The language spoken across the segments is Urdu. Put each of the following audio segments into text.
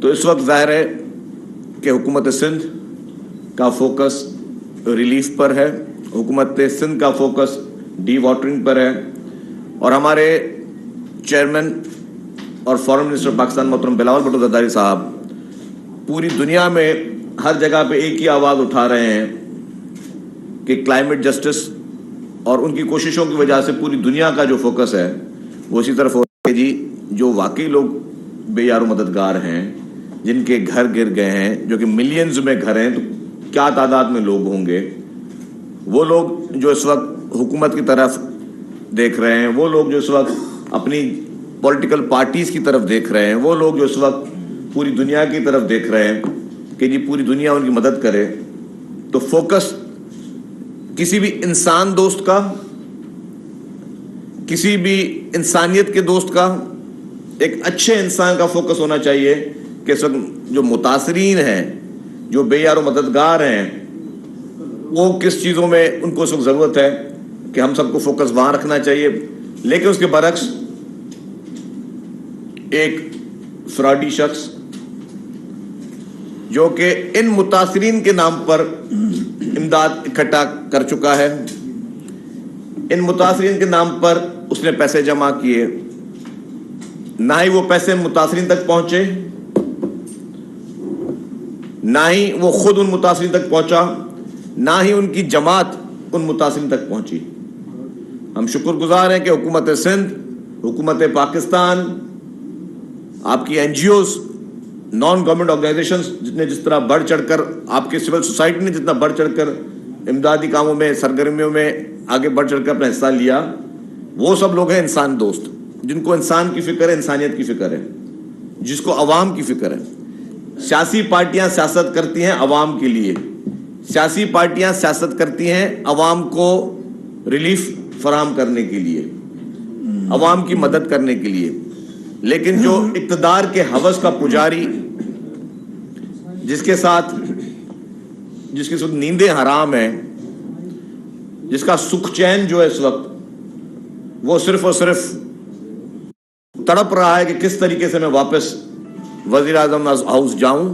تو اس وقت ظاہر ہے کہ حکومت سندھ کا فوکس ریلیف پر ہے، حکومت سندھ کا فوکس ڈی واٹرنگ پر ہے، اور ہمارے چیئرمین اور فارن منسٹر پاکستان محترم بلاول بھٹو زرداری صاحب پوری دنیا میں ہر جگہ پہ ایک ہی آواز اٹھا رہے ہیں کہ کلائمیٹ جسٹس، اور ان کی کوششوں کی وجہ سے پوری دنیا کا جو فوکس ہے وہ اسی طرف ہو رہا ہے جی جو واقعی لوگ بے یار و مددگار ہیں، جن کے گھر گر گئے ہیں، جو کہ ملینز میں گھر ہیں، تو کیا تعداد میں لوگ ہوں گے، وہ لوگ جو اس وقت حکومت کی طرف دیکھ رہے ہیں، وہ لوگ جو اس وقت اپنی پولیٹیکل پارٹیز کی طرف دیکھ رہے ہیں، وہ لوگ جو اس وقت پوری دنیا کی طرف دیکھ رہے ہیں کہ جی پوری دنیا ان کی مدد کرے، تو فوکس کسی بھی انسان دوست کا، کسی بھی انسانیت کے دوست کا، ایک اچھے انسان کا فوکس ہونا چاہیے کہ اس وقت جو متاثرین ہیں، جو بے یار و مددگار ہیں، وہ کس چیزوں میں ان کو اس وقت ضرورت ہے کہ ہم سب کو فوکس وہاں رکھنا چاہیے۔ لیکن اس کے برعکس ایک فراڈی شخص جو کہ ان متاثرین کے نام پر امداد اکٹھا کر چکا ہے، ان متاثرین کے نام پر اس نے پیسے جمع کیے، نہ ہی وہ پیسے متاثرین تک پہنچے، نہ ہی وہ خود ان متاثرین تک پہنچا، نہ ہی ان کی جماعت ان متاثرین تک پہنچی۔ ہم شکر گزار ہیں کہ حکومت سندھ، حکومت پاکستان، آپ کی N G Os, non government organisations نے جس طرح بڑھ چڑھ کر، آپ کے سول سوسائٹی نے جتنا بڑھ چڑھ کر امدادی کاموں میں، سرگرمیوں میں آگے بڑھ چڑھ کر اپنا حصہ لیا، وہ سب لوگ ہیں انسان دوست، جن کو انسان کی فکر ہے، انسانیت کی فکر ہے، جس کو عوام کی فکر ہے۔ سیاسی پارٹیاں سیاست کرتی ہیں عوام کے لیے، سیاسی پارٹیاں سیاست کرتی ہیں عوام کو ریلیف فراہم کرنے کے لیے، عوام کی مدد کرنے کے لیے، لیکن جو اقتدار کے ہوس کا پجاری، جس کے ساتھ جس کی نیندیں حرام ہیں، جس کا سکھ چین جو ہے اس وقت وہ صرف اور صرف تڑپ رہا ہے کہ کس طریقے سے میں واپس وزیر اعظم ہاؤس جاؤں،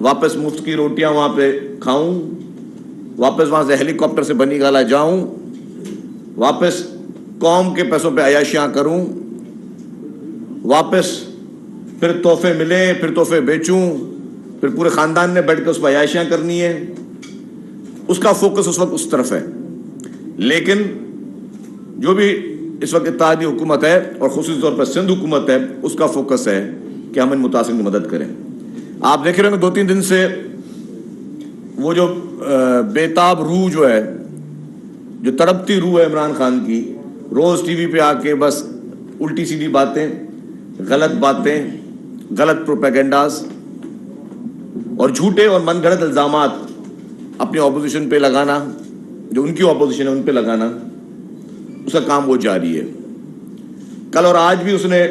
واپس مفت کی روٹیاں وہاں پہ کھاؤں، واپس وہاں سے ہیلی کاپٹر سے بنی گالا جاؤں، واپس قوم کے پیسوں پہ عیاشیاں کروں، واپس پھر تحفے ملے، پھر تحفے بیچوں، پھر پورے خاندان نے بیٹھ کے اس پہ عیاشیاں کرنی ہے۔ اس کا فوکس اس وقت اس طرف ہے۔ لیکن جو بھی اس وقت اتحادی حکومت ہے اور خصوصی طور پر سندھ حکومت ہے، اس کا فوکس ہے کہ ہم ان متاثرین کی مدد کریں۔ آپ دیکھ رہے ہیں 2-3 دن سے وہ جو بےتاب روح جو ہے، جو تڑپتی روح ہے عمران خان کی، روز ٹی وی پہ آ کے بس الٹی سیدھی باتیں، غلط باتیں، غلط پروپیگنڈاز اور جھوٹے اور من گھڑت الزامات اپنی اپوزیشن پہ لگانا، جو ان کی اپوزیشن ہے ان پہ لگانا، اس کا کام وہ جاری ہے۔ کل اور آج بھی اس نے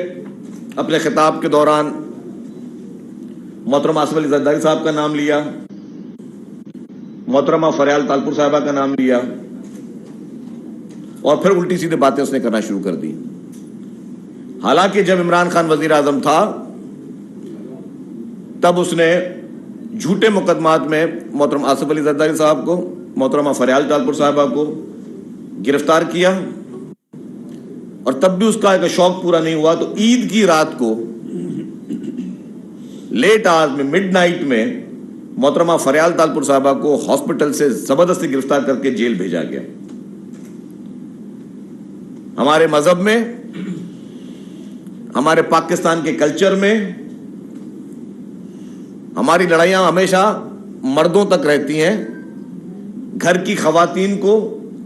اپنے خطاب کے دوران محترمہ آصف علی زرداری صاحب کا نام لیا، محترمہ فریال تالپور صاحبہ کا نام لیا، اور پھر الٹی سیدھے باتیں اس نے کرنا شروع کر دی۔ حالانکہ جب عمران خان وزیر اعظم تھا تب اس نے جھوٹے مقدمات میں محترم آصف علی زرداری صاحب کو، محترمہ فریال تالپور صاحبہ کو گرفتار کیا، اور تب بھی اس کا ایک شوق پورا نہیں ہوا تو عید کی رات کو لیٹ آورز میں، مڈ نائٹ میں، محترمہ فریال تالپور صاحبہ کو ہاسپٹل سے زبردستی گرفتار کر کے جیل بھیجا گیا۔ ہمارے مذہب میں، ہمارے پاکستان کے کلچر میں ہماری لڑائیاں ہمیشہ مردوں تک رہتی ہیں، گھر کی خواتین کو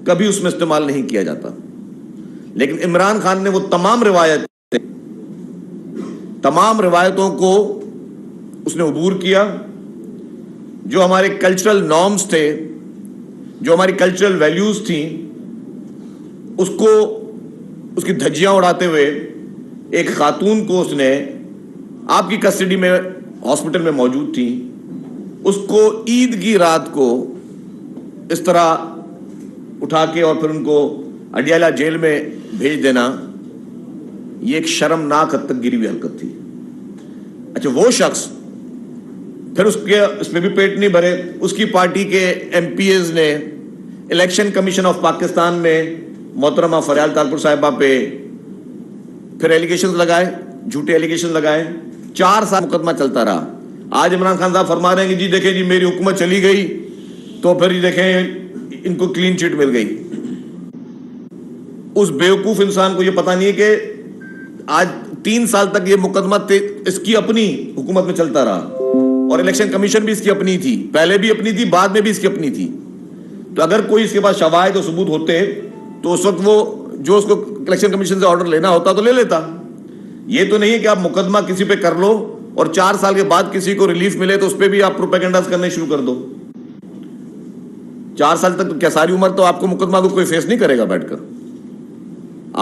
کبھی اس میں استعمال نہیں کیا جاتا۔ لیکن عمران خان نے وہ تمام روایتوں کو اس نے عبور کیا، جو ہمارے کلچرل نارمز تھے، جو ہماری کلچرل ویلیوز تھیں، اس کو، اس کی دھجیاں اڑاتے ہوئے ایک خاتون کو اس نے، آپ کی کسٹڈی میں ہاسپٹل میں موجود تھی، اس کو عید کی رات کو اس طرح اٹھا کے اور پھر ان کو اڈیالہ جیل میں بھیج دینا، یہ ایک شرمناک حد تک گری ہوئی حرکت تھی۔ اچھا وہ شخص پھر اس پہ بھی پیٹ نہیں بھرے، اس کی پارٹی کے ایم پی ایز نے الیکشن کمیشن آف پاکستان میں محترمہ فریال طالپور صاحبہ پہ پھر ایلیگیشنز لگائے، جھوٹے ایلیگیشن لگائے، 4 سال مقدمہ چلتا رہا۔ آج عمران خان صاحب فرما رہے ہیں کہ جی دیکھیں جی میری حکومت چلی گئی تو پھر یہ دیکھیں ان کو کلین چٹ مل گئی۔ اس بیوقوف انسان کو یہ پتہ نہیں ہے کہ آج 3 سال تک یہ مقدمہ اس کی اپنی حکومت میں چلتا رہا، اور الیکشن کمیشن بھی اس کی اپنی تھی، پہلے بھی اپنی تھی، بعد میں بھی اس کی اپنی تھی۔ تو اگر کوئی اس کے پاس شواہد و ثبوت ہوتے تو اس وقت وہ جو اس کو الیکشن کمیشن سے آرڈر لینا ہوتا تو لے لیتا۔ یہ تو نہیں ہے کہ آپ مقدمہ کسی پہ کر لو اور 4 سال کے بعد کسی کو ریلیف ملے تو اس پہ بھی آپ پروپیگنڈاز کرنے شروع کر دو۔ 4 سال تک تو کیا ساری عمر تو آپ کو مقدمہ کو کوئی فیس نہیں کرے گا بیٹھ کر۔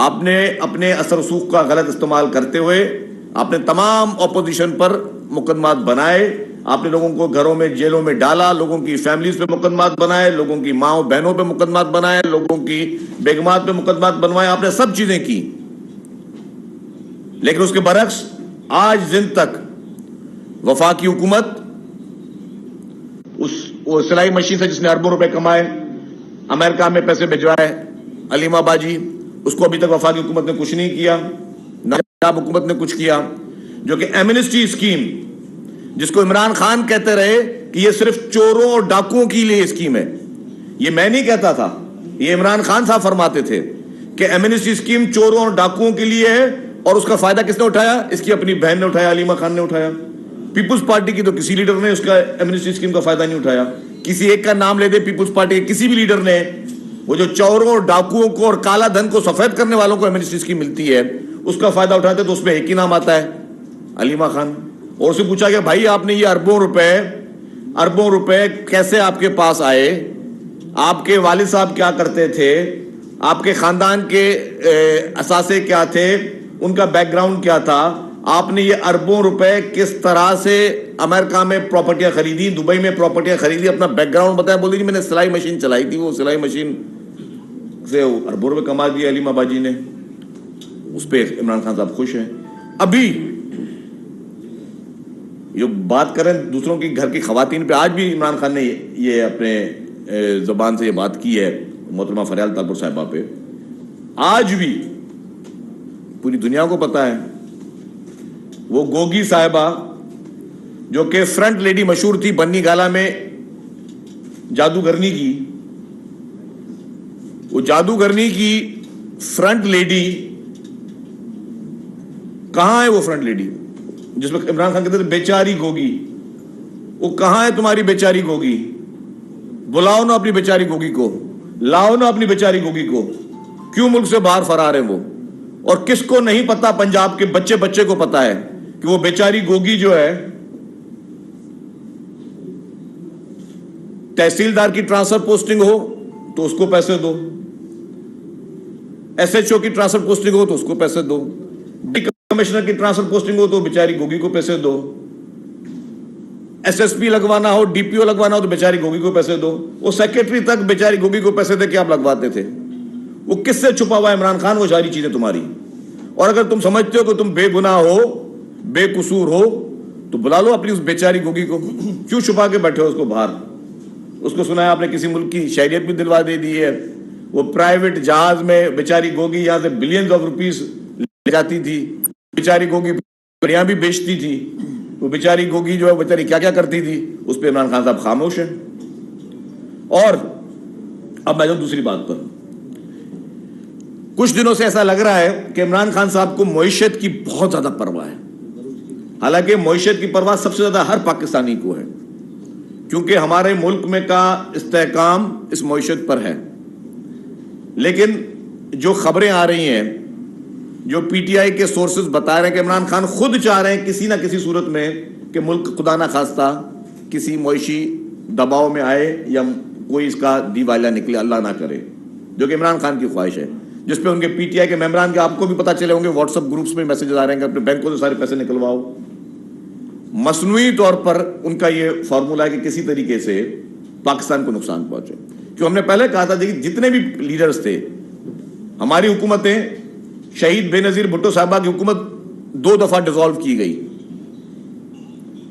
آپ نے اپنے اثر رسوخ کا غلط استعمال کرتے ہوئے آپ نے تمام اپوزیشن پر مقدمات بنائے، آپ نے لوگوں کو گھروں میں جیلوں میں ڈالا، لوگوں کی فیملیز پہ مقدمات بنائے، لوگوں کی ماں بہنوں پہ مقدمات بنائے، لوگوں کی بیگمات پہ مقدمات بنوائے، آپ نے سب چیزیں کی۔ لیکن اس کے برعکس آج دن تک وفاقی حکومت وہ سلائی مشین سے جس نے اربوں روپے کمائے، امریکہ میں پیسے بھجوائے، علیمہ باجی، اس کو ابھی تک وفاقی حکومت نے کچھ نہیں کیا، نہ پنجاب حکومت نے کچھ کیا۔ جو کہ ایمنسٹی اسکیم، جس کو عمران خان کہتے رہے کہ یہ صرف چوروں اور ڈاکوؤں کے لیے اسکیم ہے، یہ میں نہیں کہتا تھا، یہ عمران خان صاحب فرماتے تھے کہ ایمنسٹی اسکیم چوروں اور ڈاکوؤں کے لیے ہے، اور اس کا فائدہ کس نے اٹھایا؟ اس کی اپنی بہن نے اٹھایا، علیمہ خان نے اٹھایا۔ پیپلز پارٹی کی تو کسی لیڈر نے اس کا ایمنسٹی اسکیم کا فائدہ نہیں اٹھایا۔ کسی ایک کا نام لے دے پیپلز پارٹی کے کسی بھی لیڈر نے، وہ جو چوروں اور ڈاکوؤں کو اور کالا دھن کو سفید کرنے والوں کو ایمنسٹی اسکیم ملتی ہے، اس کا فائدہ اٹھاتے تو اس میں ایک ہی نام آتا ہے، علیمہ خان۔ اور اسے پوچھا کہ بھائی آپ نے یہ اربوں روپے کیسے آپ کے پاس آئے؟ آپ کے والد صاحب کیا کرتے تھے؟ آپ کے خاندان کے اثاثے کیا تھے؟ ان کا بیک گراؤنڈ کیا تھا؟ آپ نے یہ اربوں روپے کس طرح سے امریکہ میں پراپرٹیاں خریدی، دبئی میں پراپرٹیاں خریدی؟ اپنا بیک گراؤنڈ بتایا۔ بولی جی میں نے سلائی مشین چلائی تھی، وہ سلائی مشین سے اربوں روپے کما دیے علیمہ باجی نے۔ اس پہ عمران خان صاحب خوش ہیں۔ ابھی جو بات کریں دوسروں کی گھر کی خواتین پہ، آج بھی عمران خان نے یہ اپنے زبان سے یہ بات کی ہے محترمہ فریال طالپور صاحبہ پہ۔ آج بھی پوری دنیا کو پتا ہے وہ گوگی صاحبہ جو کہ فرنٹ لیڈی مشہور تھی بنی گالا میں جادوگرنی کی، وہ جادوگرنی کی فرنٹ لیڈی کہاں ہے؟ وہ فرنٹ لیڈی جس میں عمران خان کہتے تھے بیچاری گوگی، وہ کہاں ہے تمہاری بیچاری گوگی؟ بلاؤ نا اپنی بیچاری گوگی کو، لاؤ نا اپنی بیچاری گوگی کو۔ کیوں ملک سے باہر فرار ہے وہ؟ اور کس کو نہیں پتا؟ پنجاب کے بچے کو پتا ہے کہ وہ بیچاری گوگی جو ہے تحصیلدار کی ٹرانسفر پوسٹنگ ہو تو اس کو پیسے دو، ایس ایچ او کی ٹرانسفر پوسٹنگ ہو تو اس کو پیسے دو، کمشنر کی ٹرانسفر پوسٹنگ ہو تو بیچاری گوگی کو پیسے دو، ایس ایس پی لگوانا ہو، ڈی پی او لگوانا ہو تو بیچاری گوگی کو پیسے دو۔ وہ سیکرٹری تک بیچاری گوگی کو پیسے دے کے آپ لگواتے تھے۔ وہ کس سے چھپا ہوا ہے عمران خان؟ وہ ساری چیزیں تمہاری۔ اور اگر تم سمجھتے ہو کہ تم بے گناہ ہو، بے قصور ہو، تو بلا لو اپنی اس بیچاری گوگی کو۔ کیوں چھپا کے بیٹھے ہو اس کو باہر؟ اس کو سنا ہے آپ نے کسی ملک کی شہریت بھی دلوا دے دی ہے۔ وہ پرائیویٹ جہاز میں بیچاری گوگی یہاں سے بلینز آف روپیز لے جاتی تھی، بیچاری گوگی یہاں بھی بیچتی تھی۔ وہ بیچاری گوگی جو ہے بیچاری کیا کیا کرتی تھی، اس پہ عمران خان صاحب خاموش ہیں۔ اور اب میں جاؤں دوسری بات پر۔ کچھ دنوں سے ایسا لگ رہا ہے کہ عمران خان صاحب کو معیشت کی بہت زیادہ پرواہ ہے، حالانکہ معیشت کی پرواہ سب سے زیادہ ہر پاکستانی کو ہے، کیونکہ ہمارے ملک میں کا استحکام اس معیشت پر ہے۔ لیکن جو خبریں آ رہی ہیں، جو پی ٹی آئی کے سورسز بتا رہے ہیں کہ عمران خان خود چاہ رہے ہیں کسی نہ کسی صورت میں کہ ملک خدا نہ خواستہ کسی معاشی دباؤ میں آئے یا کوئی اس کا دیوالیہ نکلے، اللہ نہ کرے، جو کہ عمران خان کی خواہش ہے، جس پہ ان کے پی ٹی آئی کے ممبران کے آپ کو بھی پتا چلے ہوں گے، واٹس ایپ گروپس میں میسیجز آ رہے ہیں کہ اپنے بینکوں سے سارے پیسے نکلواؤ۔ مصنوعی طور پر ان کا یہ فارمولا ہے کہ کسی طریقے سے پاکستان کو نقصان پہنچے۔ کیوں ہم نے پہلے کہا تھا کہ جتنے بھی لیڈرز تھے، ہماری حکومتیں، شہید بے نظیر بھٹو صاحبہ کی حکومت 2 دفعہ ڈیزالو کی گئی،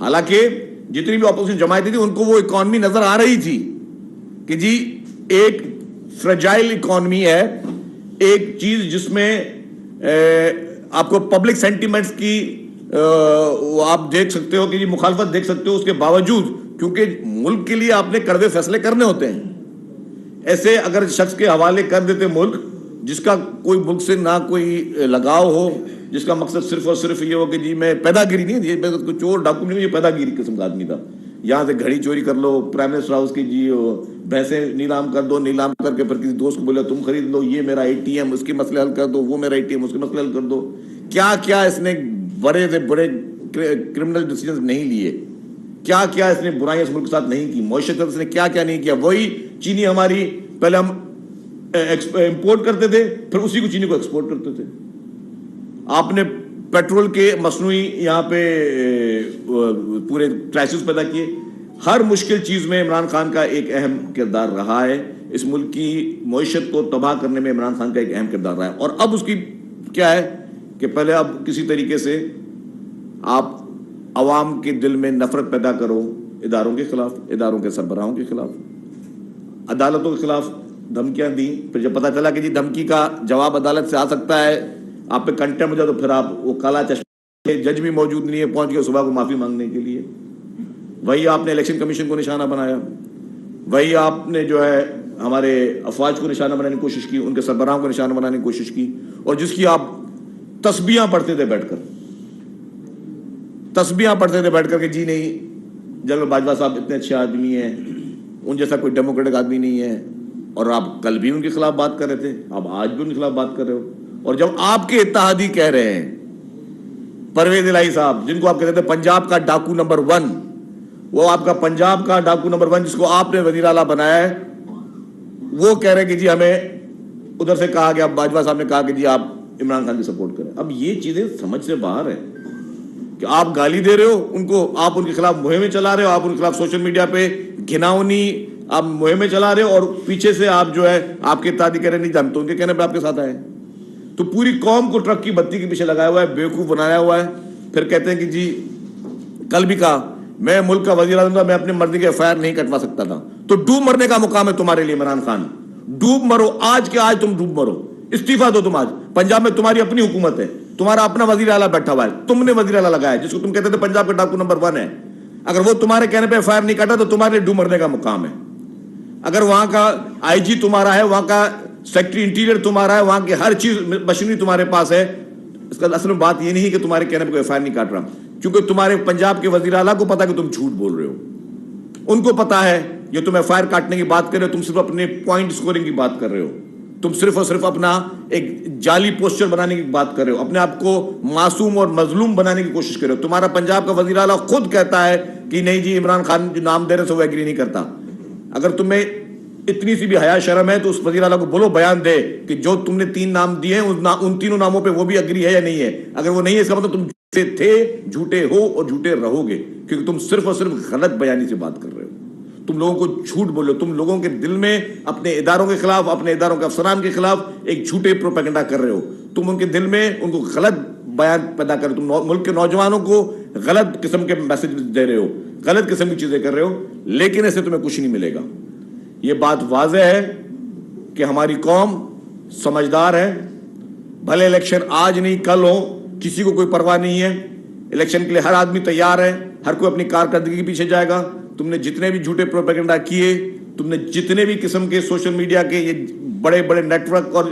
حالانکہ جتنی بھی اپوزیشن جماعتیں تھی ان کو وہ اکانومی نظر آ رہی تھی کہ جی ایک فریجائل اکانومی ہے, ایک چیز جس میں آپ کو پبلک سینٹیمنٹس کی آپ دیکھ سکتے ہو کہ جی مخالفت دیکھ سکتے ہو, اس کے باوجود کیونکہ ملک کے لیے آپ نے کڑوے فیصلے کرنے ہوتے ہیں, ایسے اگر شخص کے حوالے کر دیتے ملک جس کا کوئی ملک سے نہ کوئی لگاؤ ہو, جس کا مقصد صرف اور صرف یہ ہو کہ جی میں پیدا گیری نہیں, یہ چور ڈاکو نہیں, یہ پیدا گیری قسم کا آدمی تھا, یہاں سے گھڑی چوری کر لو, پرائم منسٹر ہاؤس کی جی بھینسیں نیلام کر دو, نیلام کر کے پھر کسی دوست کو بولے تم خرید لو, یہ میرا اے ٹی ایم اس کے مسئلے حل کر دو, وہ میرا اے ٹی ایم اس کے مسئلے حل کر دو. کیا کیا اس نے بڑے سے بڑے کرمنل ڈیسیجنز نہیں لیے, کیا کیا اس نے برائیاں اس ملک کے ساتھ نہیں کی, معیشت اس نے کیا کیا نہیں کیا. وہی چینی ہماری پہلے ہم امپورٹ کرتے تھے, پھر اسی کو چینی کو ایکسپورٹ کرتے تھے. آپ نے پیٹرول کے مصنوعی یہاں پہ پورے کرائسس پیدا کیے. ہر مشکل چیز میں عمران خان کا ایک اہم کردار رہا ہے, اس ملک کی معیشت کو تباہ کرنے میں عمران خان کا ایک اہم کردار رہا ہے. اور اب اس کی کیا ہے کہ پہلے اب کسی طریقے سے آپ عوام کے دل میں نفرت پیدا کرو اداروں کے خلاف, اداروں کے سربراہوں کے خلاف, عدالتوں کے خلاف دھمکیاں دی. پھر جب پتا چلا کہ جی دھمکی کا جواب عدالت سے آ سکتا ہے, آپ پہ کنٹمپٹ ہو جائے, تو پھر آپ وہ کالا چشمہ, جج بھی موجود نہیں ہے, پہنچ گئے صبح کو معافی مانگنے کے لیے. وہی آپ نے الیکشن کمیشن کو نشانہ بنایا, وہی آپ نے جو ہے ہمارے افواج کو نشانہ بنانے کی کوشش کی, ان کے سربراہوں کو نشانہ بنانے کی کوشش کی, اور جس کی آپ تسبیحاں پڑھتے تھے بیٹھ کر, تسبیحاں پڑھتے تھے بیٹھ کر کہ جی نہیں جنرل باجوہ صاحب اتنے اچھے آدمی ہیں, ان جیسا کوئی ڈیموکریٹک آدمی نہیں ہے. اور آپ کل بھی ان کے خلاف بات کر رہے تھے, آپ آج بھی ان کے خلاف بات کر رہے ہو. اور جب آپ کے اتحادی کہہ رہے ہیں, پرویز الہی صاحب جن کو آپ کہتے تھے پنجاب کا ڈاکو نمبر 1, وہ آپ کا پنجاب کا ڈاکو نمبر 1 جس کو آپ نے وزیر اعلیٰ بنایا ہے, وہ کہہ رہے ہیں کہ جی ہمیں ادھر سے کہا گیا, باجوہ صاحب نے کہا کہ جی آپ عمران خان کی سپورٹ کریں. اب یہ چیزیں سمجھ سے باہر ہے کہ آپ گالی دے رہے ہو ان کو, آپ ان کے خلاف مہمیں چلا رہے ہو, آپ ان کے خلاف سوشل میڈیا پہ گھناؤنی آپ مہمیں چلا رہے ہو, اور پیچھے سے آپ جو ہے آپ کے اتحادی کہہ رہے نہیں جانتے, ان کے کہنے پہ آپ کے ساتھ آئے. تو پوری قوم کو ٹرک کی بتی کے پیچھے لگایا ہوا ہے, بیوقوف بنایا ہوا ہے. پھر کہتے ہیں کہ جی کل بھی کہا میں ملک کا وزیر اعظم تھا, میں اپنے مرضی کے FIR نہیں کٹوا سکتا تھا. تو ڈوب مرنے کا مقام ہے تمہارے لیے عمران خان, ڈوب مرو آج کے آج, تم ڈوب مرو, استعفیٰ دو تم. آج پنجاب میں تمہاری اپنی حکومت ہے, تمہارا اپنا وزیر اعلیٰ بیٹھا ہوا ہے, تم نے وزیر اعلیٰ لگایا جس کو تم کہتے تھے پنجاب کا ڈاکو نمبر 1 ہے. اگر وہ تمہارے کہنے پہ FIR نہیں کٹا تو تمہارے لیے ڈوب مرنے کا مقام ہے. اگر وہاں کا IG تمہارا ہے, وہاں کا سیکٹری انٹیریئر تمہارا ہے, وہاں کی ہر چیز مشینری تمہارے پاس ہے, اس کا اصل میں بات یہ نہیں ہے کہ تمہارے کہنے پہ کوئی FIR نہیں کاٹ رہا, کیونکہ تمہارے پنجاب کے وزیر اعلیٰ کو پتا کہ تم جھوٹ بول رہے ہو. ان کو پتا ہے یہ تم FIR کاٹنے کی بات کر رہے ہو, تم صرف اپنے پوائنٹ سکورنگ کی بات کر رہے ہو, تم صرف اور صرف اپنا ایک جعلی پوسچر بنانے کی بات کر رہے ہو, اپنے آپ کو معصوم اور مظلوم بنانے کی کوشش کر رہے ہو. تمہارا پنجاب کا وزیر اعلیٰ خود کہتا ہے کہ نہیں جی عمران خان جو نام دے رہے سے وہ ایگری نہیں کرتا. اگر تمہیں اتنی سی بھی حیا شرم ہے تو اس وزیر اعلیٰ کو بولو, بیان دے کہ جو تم نے 3 نام دیے ہیں ان تینوں ناموں پہ وہ بھی اگری ہے یا نہیں ہے. اگر وہ نہیں ہے اس کا مطلب تم جھوٹے تھے, جھوٹے ہو اور جھوٹے رہو گے, کیونکہ تم صرف اور صرف غلط بیانی سے بات کر رہے ہو. تم لوگوں کو جھوٹ بولو, تم لوگوں کے دل میں اپنے اداروں کے خلاف, اپنے اداروں کے افسران کے خلاف ایک جھوٹے پروپیگنڈا کر رہے ہو. تم ان کے دل میں ان کو غلط بیان پیدا کر رہے ہو, تم ملک کے نوجوانوں کو غلط قسم کے میسج دے رہے ہو, غلط قسم کی چیزیں کر رہے ہو, لیکن ایسے تمہیں کچھ نہیں ملے گا. یہ بات واضح ہے کہ ہماری قوم سمجھدار ہے, بھلے الیکشن آج نہیں کل ہو, کسی کو کوئی پرواہ نہیں ہے. الیکشن کے لیے ہر آدمی تیار ہے, ہر کوئی اپنی کارکردگی کے پیچھے جائے گا. تم نے جتنے بھی جھوٹے پروپیگنڈا کیے, تم نے جتنے بھی قسم کے سوشل میڈیا کے یہ بڑے بڑے نیٹ ورک اور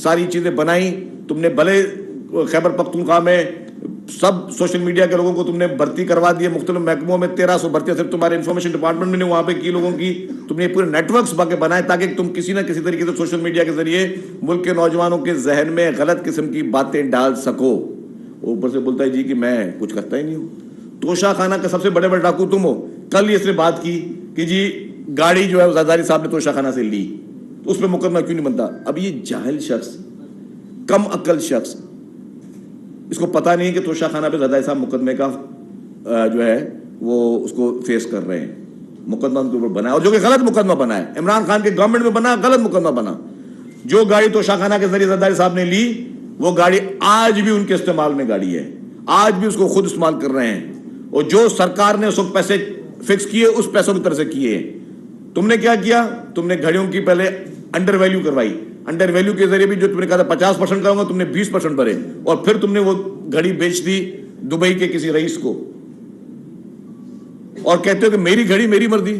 ساری چیزیں بنائی, تم نے بھلے خیبر پختونخوا میں سب سوشل میڈیا کے لوگوں کو تم نے بھرتی کروا دی ہے مختلف محکموں میں, 1300 بھرتیاں صرف تمہارے انفارمیشن ڈپارٹمنٹ میں نے وہاں پہ کی لوگوں کی. تم نے پورے نیٹ ورکس بنائے تاکہ تم کسی نہ کسی طریقے سے سوشل میڈیا کے ذریعے ملک کے نوجوانوں کے ذہن میں غلط قسم کی باتیں ڈال سکو. اوپر سے بولتا ہے جی کہ میں کچھ کرتا ہی نہیں ہوں. توشہ خانہ کا سب سے بڑے بڑے ڈاکو تم ہو. کل اس نے بات کی کہ جی گاڑی جو ہے زرداری صاحب نے توشہ خانہ سے لی, تو اس پہ مقدمہ کیوں نہیں بنتا؟ اب یہ جاہل شخص, کم عقل شخص, اس کو پتا نہیں کہ توشہ خانہ پہ زرداری صاحب مقدمے کا جو ہے وہ اس کو فیس کر رہے ہیں. مقدمہ ان کے اوپر بنا ہے, اور جو کہ غلط مقدمہ بنا ہے, عمران خان کے گورنمنٹ میں بنا, غلط مقدمہ بنا. جو گاڑی توشہ خانہ کے ذریعے زرداری صاحب نے لی, وہ گاڑی آج بھی ان کے استعمال میں گاڑی ہے, آج بھی اس کو خود استعمال کر رہے ہیں. اور جو سرکار نے اس وقت پیسے فکس کیے اس پیسوں کی طرف سے کیے ہیں. تم نے کیا کیا؟ تم نے گھڑیوں کی پہلے انڈر ویلیو کروائی. انڈر ویلیو کے ذریعے بھی جو تم نے کہا تھا 50% کروں گا, تم نے 20% بھرے, اور پھر تم نے وہ گھڑی بیچ دی دبئی کے کسی رئیس کو, اور کہتے ہو کہ میری گھڑی میری مرضی.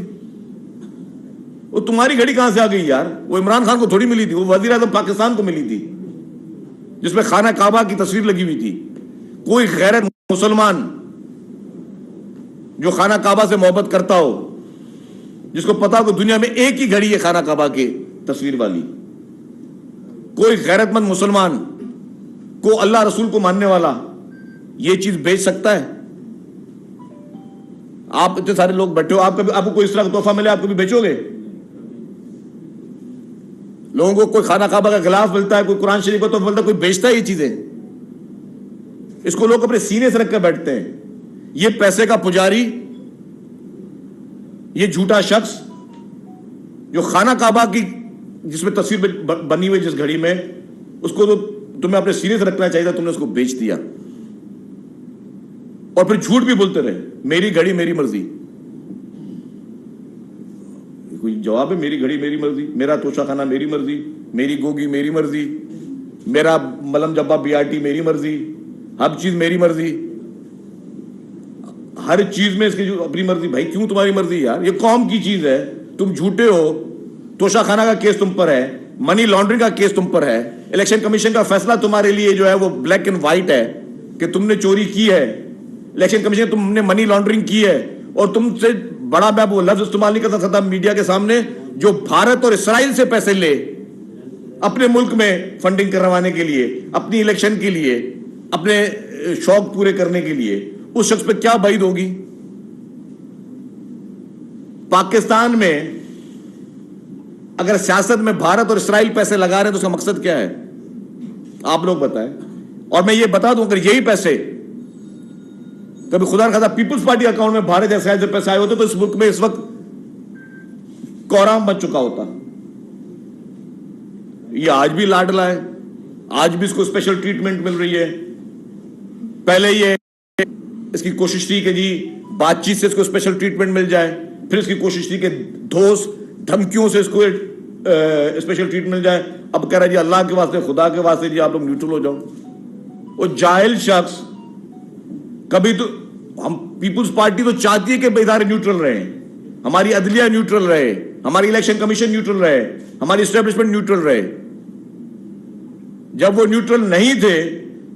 وہ تمہاری گھڑی کہاں سے آ گئی یار؟ وہ عمران خان کو تھوڑی ملی تھی, وہ وزیر اعظم پاکستان کو ملی تھی, جس میں خانہ کعبہ کی تصویر لگی ہوئی تھی. کوئی غیرت مسلمان جو خانہ کعبہ سے محبت کرتا ہو, جس کو پتا ہو کہ دنیا میں ایک ہی گھڑی ہے خانہ کعبہ کے تصویر والی, کوئی غیرت مند مسلمان کو اللہ رسول کو ماننے والا یہ چیز بیچ سکتا ہے؟ آپ اتنے سارے لوگ بیٹھے ہو, آپ کو کوئی اس طرح کا تحفہ ملے آپ کبھی بیچو گے؟ لوگوں کو کوئی خانہ کعبہ کا غلاف ملتا ہے, کوئی قرآن شریف کا تحفہ ملتا ہے, کوئی بیچتا ہے یہ چیزیں؟ اس کو لوگ اپنے سینے سے رکھ کر بیٹھتے ہیں. یہ پیسے کا پجاری, یہ جھوٹا شخص جو خانہ کعبہ کی جس میں تصویر بنی ہوئی جس گھڑی میں, اس کو تو تمہیں اپنے سینے سے رکھنا چاہیے تھا, تم نے اس کو بیچ دیا, اور پھر جھوٹ بھی بولتے رہے میری گھڑی میری مرضی. کوئی جواب ہے؟ میری گھڑی میری مرضی, میرا توشہ خانہ میری مرضی, میری گوگی میری مرضی, میرا ملم جبا BRT میری مرضی, ہر چیز میری مرضی, ہر چیز میں اس کی جو اپنی مرضی. بھائی کیوں تمہاری مرضی یار؟ یہ قوم کی چیز ہے, تم جھوٹے ہو, توشہ خانہ کا کیس تم پر ہے, منی لانڈرنگ کا کیس تم پر ہے, الیکشن کمیشن کا فیصلہ تمہارے لیے جو ہے وہ بلیک اینڈ وائٹ ہے کہ تم نے چوری کی ہے, الیکشن کمیشن تم نے منی لانڈرنگ کی ہے, اور تم سے بڑا میں وہ لفظ استعمال نہیں کر سکتا میڈیا کے سامنے, جو بھارت اور اسرائیل سے پیسے لے اپنے ملک میں فنڈنگ کروانے کے لیے, اپنی الیکشن کے لیے, اپنے شوق پورے کرنے کے لیے, اس شخص پہ کیا بعید ہوگی؟ پاکستان میں اگر سیاست میں بھارت اور اسرائیل پیسے لگا رہے ہیں تو اس کا مقصد کیا ہے؟ آپ لوگ بتائیں. اور میں یہ بتا دوں, اگر یہی پیسے کبھی خدا نخواستہ پیپلز پارٹی اکاؤنٹ میں بھارت یا اسرائیل سے پیسے آئے ہوتے تو اس ملک میں اس وقت کوہرام بن چکا ہوتا. یہ آج بھی لاڈلا ہے, آج بھی اس کو اسپیشل ٹریٹمنٹ مل رہی ہے. پہلے یہ اس کی کوشش تھی کہ جی بات چیت سے اس کو اسپیشل ٹریٹمنٹ مل جائے, پھر اس کی کوشش تھی کہ دھوس دھمکیوں سے اس کو اسپیشل ٹریٹمنٹ مل جائے. اب کہہ رہا ہے جی اللہ کے واسطے, خدا کے واسطے جی آپ لوگ نیوٹرل ہو جاؤ. وہ جاہل شخص, کبھی تو ہم پیپلز پارٹی تو چاہتی ہے کہ ادارے نیوٹرل رہے, ہماری عدلیہ نیوٹرل رہے, ہماری الیکشن کمیشن نیوٹرل رہے, ہماری اسٹیبلشمنٹ نیوٹرل رہے. جب وہ نیوٹرل نہیں تھے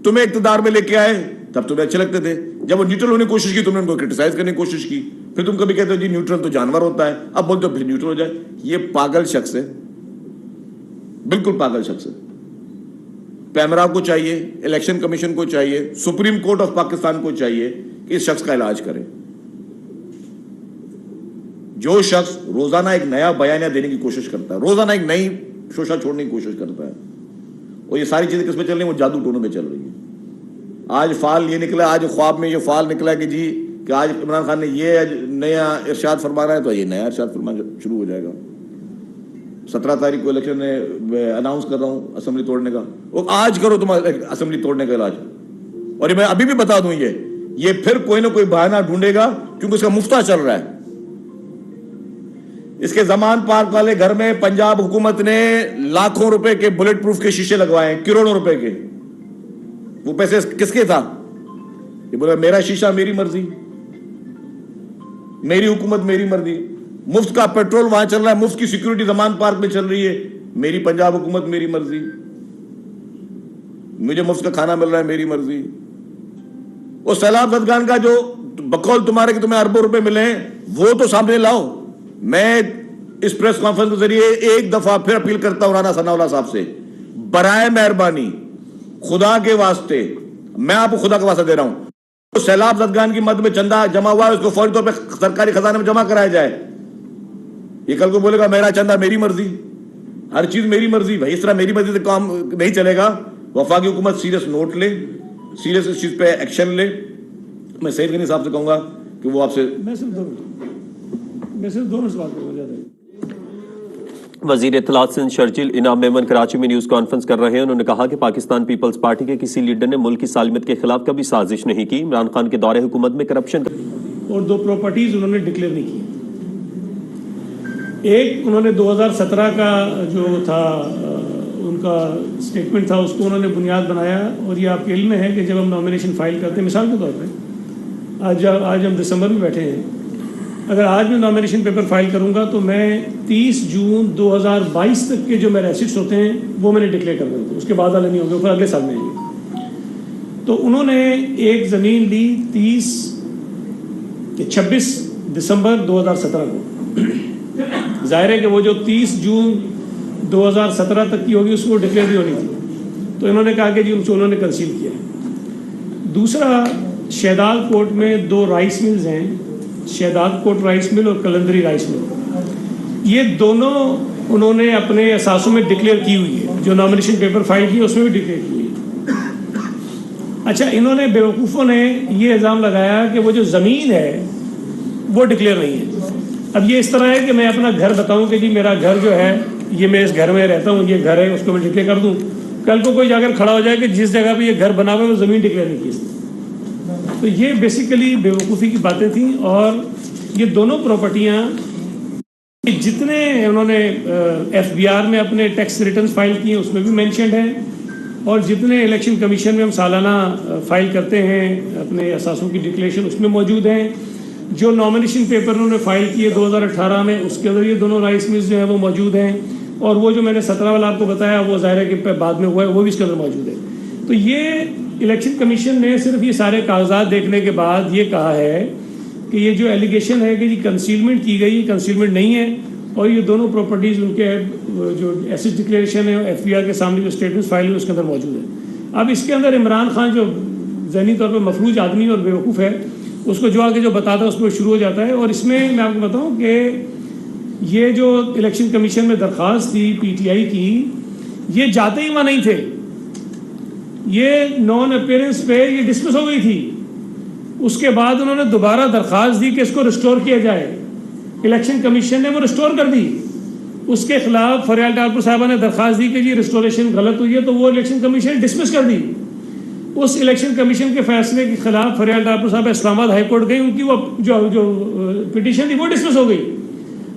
تمہیں اقتدار میں لے کے آئے تب تمہیں اچھے لگتے تھے. جب وہ نیوٹرل ہونے کی کوشش کی تم نے ان کو کرٹیسائز کرنے کی کوشش کی, پھر تم کبھی کہتے ہو جی نیوٹرل تو جانور ہوتا ہے, اب بولتے ہو پھر نیوٹرل ہو جائے. یہ پاگل شخص ہے, بالکل پاگل شخص ہے. پیمرا کو چاہیے, الیکشن کمیشن کو چاہیے, سپریم کورٹ آف پاکستان کو چاہیے کہ اس شخص کا علاج کرے. جو شخص روزانہ ایک نیا بیانیہ دینے کی کوشش کرتا ہے, روزانہ ایک نئی شوشہ چھوڑنے کی کوشش کرتا ہے, اور یہ ساری چیزیں کس میں چل رہی ہیں؟ وہ جادو ٹونوں میں چل رہی ہیں. آج فال یہ نکلا, آج خواب میں یہ فال نکلا کہ جی کہ آج عمران خان نے یہ نیا ارشاد فرمانا ہے تو یہ نیا ارشاد فرمانا شروع ہو جائے گا. 17 تاریخ کو الیکشن میں اناؤنس کر رہا ہوں اسمبلی توڑنے کا, وہ آج کرو تم اسمبلی توڑنے کا علاج. اور میں ابھی بھی بتا دوں, یہ پھر کوئی نہ کوئی بہانہ ڈھونڈے گا کیونکہ اس کا مفتہ چل رہا ہے. اس کے زمان پارک والے گھر میں پنجاب حکومت نے لاکھوں روپے کے بلٹ پروف کے شیشے لگوائے ہیں, کروڑوں روپے کے. وہ پیسے کس کے تھا؟ یہ بولا میرا شیشہ میری مرضی, میری حکومت میری مرضی. مفت کا پیٹرول وہاں چل رہا ہے, مفت کی سیکیورٹی زمان پارک میں چل رہی ہے, میری پنجاب حکومت میری مرضی. مجھے مفت کا کھانا مل رہا ہے, میری مرضی. وہ سیلاب زدگان کا جو بقول تمہارے کہ تمہیں اربوں روپے ملے ہیں وہ تو سامنے لاؤ. میں اس پریس کانفرنس کے ذریعے ایک دفعہ پھر اپیل کرتا ہوں رانا ثناء اللہ صاحب سے, برائے مہربانی خدا کے واسطے, میں آپ کو خدا کے واسطے دے رہا ہوں, سیلاب زدگان کی مد میں چندہ جمع ہوا ہے اس کو فوری طور پہ سرکاری خزانے میں جمع کرایا جائے. یہ کل کو بولے گا میرا چندہ میری مرضی, ہر چیز میری مرضی. بھائی اس طرح میری مرضی سے کام نہیں چلے گا. وفاقی حکومت سیریس نوٹ لے, سیریس اس چیز پہ ایکشن لے. میں سید غنی صاحب سے کہوں گا کہ وہ آپ سے میں صرف دو منٹ سوال کروں. وزیر اطلاعات سندھ شرجیل انعام میمن کراچی میں نیوز کانفرنس کر رہے ہیں. انہوں نے کہا کہ پاکستان پیپلز پارٹی کے کسی لیڈر نے ملک کی سالمیت کے خلاف کبھی سازش نہیں کی. عمران خان کے دور حکومت میں کرپشن اور 2 پراپرٹیز انہوں نے ڈکلیئر نہیں کی. ایک انہوں نے 2017 کا جو تھا ان کا اسٹیٹمنٹ تھا، اس کو انہوں نے بنیاد بنایا. اور یہ آپ کے علم میں ہے کہ جب ہم نامینیشن فائل کرتے ہیں، مثال کے طور پہ آج ہم دسمبر میں بیٹھے ہیں، اگر آج میں نامینیشن پیپر فائل کروں گا تو میں 30 جون 2022 تک کے جو میرے ایسٹس ہوتے ہیں وہ میں نے ڈکلیئر کر دوں. اس کے بعد والے نہیں ہوں گے، پھر اگلے سال میں آئیں گے. تو انہوں نے ایک زمین لی 26 دسمبر 2017 کو. ظاہر ہے کہ وہ جو 30 جون 2017 تک کی ہوگی اس کو ڈکلیئر بھی ہونی تھی. تو انہوں نے کہا کہ جی انہوں نے کنسیل کیا. دوسرا، شہدال کوٹ میں 2 رائس ملز ہیں، شہدال کوٹ رائس مل اور کلندری رائس مل. یہ دونوں انہوں نے اپنے اثاثوں میں ڈکلیئر کی ہوئی ہے. جو نامینیشن پیپر فائل کی اس میں بھی ڈکلیئر کی ہوئی ہے. اچھا، انہوں نے بیوقوفوں نے یہ الزام لگایا کہ وہ جو زمین ہے وہ ڈکلیئر نہیں ہے. اب یہ اس طرح ہے کہ میں اپنا گھر بتاؤں کہ جی میرا گھر جو ہے یہ میں اس گھر میں رہتا ہوں، یہ گھر ہے، اس کو میں ڈکلیئر کر دوں. کل کو کوئی جا کر کھڑا ہو جائے کہ جس جگہ پہ یہ گھر بنا ہوا ہے وہ زمین ڈکلیئر نہیں کی. تو یہ بیسیکلی بیوقوفی کی باتیں تھیں. اور یہ دونوں پراپرٹیاں جتنے انہوں نے ایف بی آر میں اپنے ٹیکس ریٹرنز فائل کیے ہیں اس میں بھی مینشنڈ ہیں، اور جتنے الیکشن کمیشن میں ہم سالانہ فائل کرتے ہیں اپنے اثاثوں کی ڈکلیریشن اس میں موجود ہیں. جو نامینیشن پیپر انہوں نے فائل کیے 2018 میں اس کے اندر یہ دونوں رائس ملز جو ہیں وہ موجود ہیں. اور وہ جو میں نے 17 والا آپ کو بتایا وہ ظاہر ہے کہ بعد میں ہوا ہے، وہ بھی اس کے اندر موجود ہے. تو یہ الیکشن کمیشن نے صرف یہ سارے کاغذات دیکھنے کے بعد یہ کہا ہے کہ یہ جو ایلیگیشن ہے کہ یہ کنسیلمنٹ کی گئی، کنسیلمنٹ نہیں ہے. اور یہ دونوں پراپرٹیز ان کے جو ایسٹ ڈکلیریشن ہے ایف بی آر کے سامنے جو اسٹیٹمنٹ فائل ہوئی اس کے اندر موجود ہے. اب اس کے اندر عمران خان جو ذہنی طور پہ مفلوج آدمی اور بیوقوف ہے، اس کو جو آگے جو بتاتا ہے اس پہ شروع ہو جاتا ہے. اور اس میں آپ کو بتاؤں کہ یہ جو الیکشن کمیشن میں درخواست تھی پی ٹی آئی کی، یہ جاتے ہی وہاں نہیں تھے. یہ نان اپیئرنس پہ یہ ڈسمس ہو گئی تھی. اس کے بعد انہوں نے دوبارہ درخواست دی کہ اس کو ریسٹور کیا جائے. الیکشن کمیشن نے وہ ریسٹور کر دی. اس کے خلاف فریال ٹالپور صاحبہ نے درخواست دی کہ جی ریسٹوریشن غلط ہوئی ہے، تو وہ الیکشن کمیشن ڈسمس کر دی. اس الیکشن کمیشن کے فیصلے کے خلاف فریال ٹالپور صاحب اسلام آباد ہائی کورٹ گئی، ان کی وہ جو پٹیشن تھی وہ ڈسمس ہو گئی.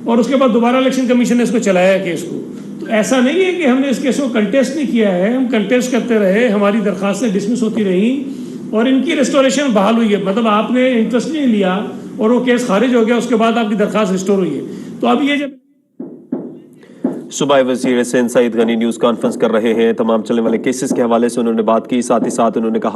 اور اس کے بعد دوبارہ الیکشن کمیشن نے اس کو چلایا کیس کو. تو ایسا نہیں ہے کہ ہم نے اس کیس کو کنٹیسٹ نہیں کیا ہے، ہم کنٹیسٹ کرتے رہے، ہماری درخواستیں ڈسمس ہوتی رہیں اور ان کی ریسٹوریشن بحال ہوئی ہے. مطلب آپ نے انٹرسٹ نہیں لیا اور وہ کیس خارج ہو گیا، اس کے بعد آپ کی درخواست ریسٹور ہوئی ہے. تو اب یہ جب صوبائی وزیر سندھ سعید غنی نیوز کانفرنس کر رہے ہیں، تمام چلنے والے کیسز کے حوالے سے انہوں نے بات کی. ساتھ ہی ساتھ انہوں نے کہا